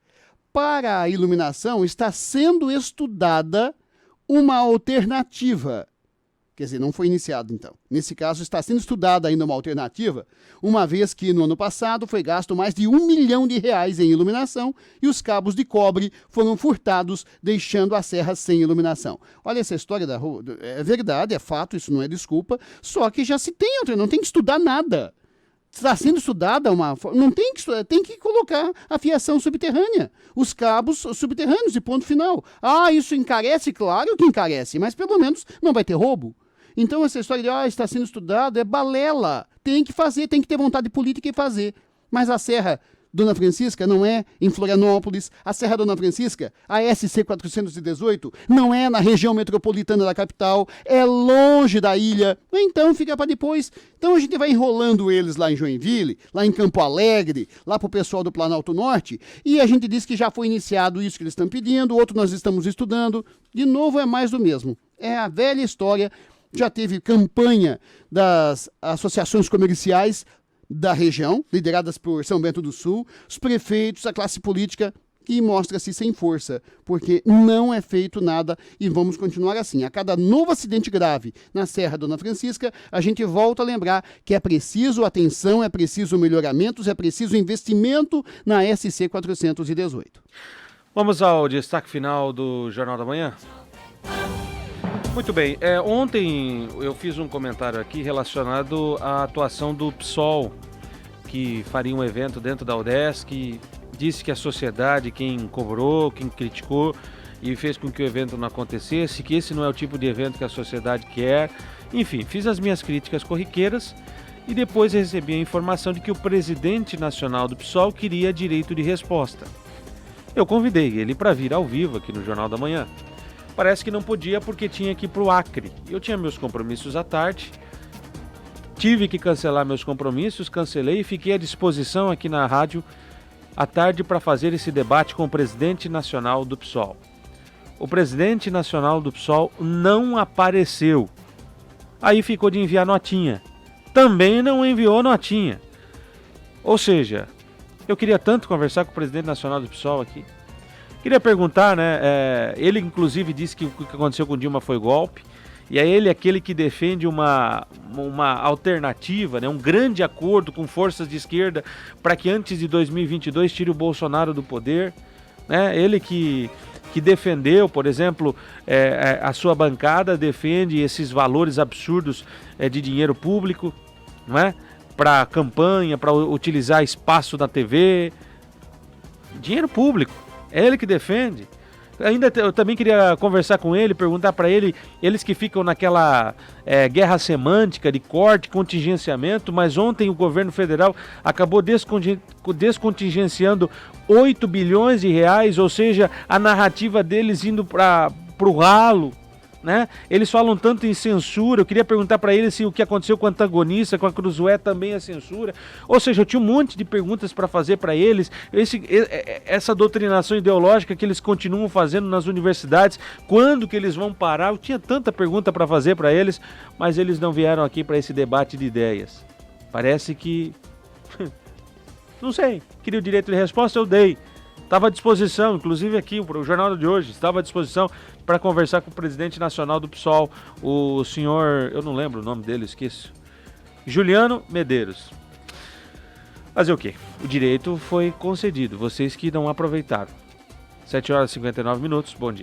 para a iluminação está sendo estudada uma alternativa. Quer dizer, não foi iniciado, então. Nesse caso, está sendo estudada ainda uma alternativa, uma vez que no ano passado foi gasto mais de R$1 milhão em iluminação e os cabos de cobre foram furtados, deixando a serra sem iluminação. Olha essa história da rua. É verdade, é fato, isso não é desculpa, só que já se tem outra, não tem que estudar nada. Está sendo estudada não tem que estudar, tem que colocar a fiação subterrânea, os cabos subterrâneos e ponto final. Ah, isso encarece? Claro que encarece, mas pelo menos não vai ter roubo. Então essa história de está sendo estudado é balela. Tem que fazer, tem que ter vontade política e fazer. Mas a Serra Dona Francisca não é em Florianópolis, a Serra Dona Francisca, a SC 418, não é na região metropolitana da capital, é longe da ilha, então fica para depois. Então a gente vai enrolando eles lá em Joinville, lá em Campo Alegre, lá pro pessoal do Planalto Norte, e a gente diz que já foi iniciado isso que eles estão pedindo, outro nós estamos estudando, de novo é mais do mesmo. É a velha história, já teve campanha das associações comerciais da região, lideradas por São Bento do Sul, os prefeitos, a classe política, que mostra-se sem força, porque não é feito nada e vamos continuar assim. A cada novo acidente grave na Serra Dona Francisca, a gente volta a lembrar que é preciso atenção, é preciso melhoramentos, é preciso investimento na SC 418. Vamos ao destaque final do Jornal da Manhã? Muito bem, ontem eu fiz um comentário aqui relacionado à atuação do PSOL, que faria um evento dentro da UDESC, disse que a sociedade, quem cobrou, quem criticou e fez com que o evento não acontecesse, que esse não é o tipo de evento que a sociedade quer. Enfim, fiz as minhas críticas corriqueiras e depois recebi a informação de que o presidente nacional do PSOL queria direito de resposta. Eu convidei ele para vir ao vivo aqui no Jornal da Manhã. Parece que não podia porque tinha que ir para o Acre. Eu tinha meus compromissos à tarde, tive que cancelar meus compromissos, cancelei e fiquei à disposição aqui na rádio à tarde para fazer esse debate com o presidente nacional do PSOL. O presidente nacional do PSOL não apareceu. Aí ficou de enviar notinha. Também não enviou notinha. Ou seja, eu queria tanto conversar com o presidente nacional do PSOL aqui. Queria perguntar, né? Ele inclusive disse que o que aconteceu com Dilma foi golpe. E é ele aquele que defende uma alternativa, né, um grande acordo com forças de esquerda para que antes de 2022 tire o Bolsonaro do poder. Né? Ele que defendeu, por exemplo, a sua bancada defende esses valores absurdos de dinheiro público, não é? Para campanha, para utilizar espaço da TV. Dinheiro público, é ele que defende. Ainda eu também queria conversar com ele, perguntar para ele, eles que ficam naquela guerra semântica de corte, contingenciamento, mas ontem o governo federal acabou descontingenciando 8 bilhões de reais, ou seja, a narrativa deles indo para o ralo. Né? Eles falam tanto em censura, eu queria perguntar para eles se o que aconteceu com a Antagonista, com a Cruzoé também é censura. Ou seja, eu tinha um monte de perguntas para fazer para eles, essa doutrinação ideológica que eles continuam fazendo nas universidades, quando que eles vão parar? Eu tinha tanta pergunta para fazer para eles, mas eles não vieram aqui para esse debate de ideias. Parece que... não sei, queria o direito de resposta, eu dei. Estava à disposição, inclusive aqui, o jornal de hoje, estava à disposição para conversar com o presidente nacional do PSOL, o senhor, eu não lembro o nome dele, esqueço, Juliano Medeiros. Fazer o quê? O direito foi concedido, vocês que não aproveitaram. 7 horas e 59 minutos, bom dia.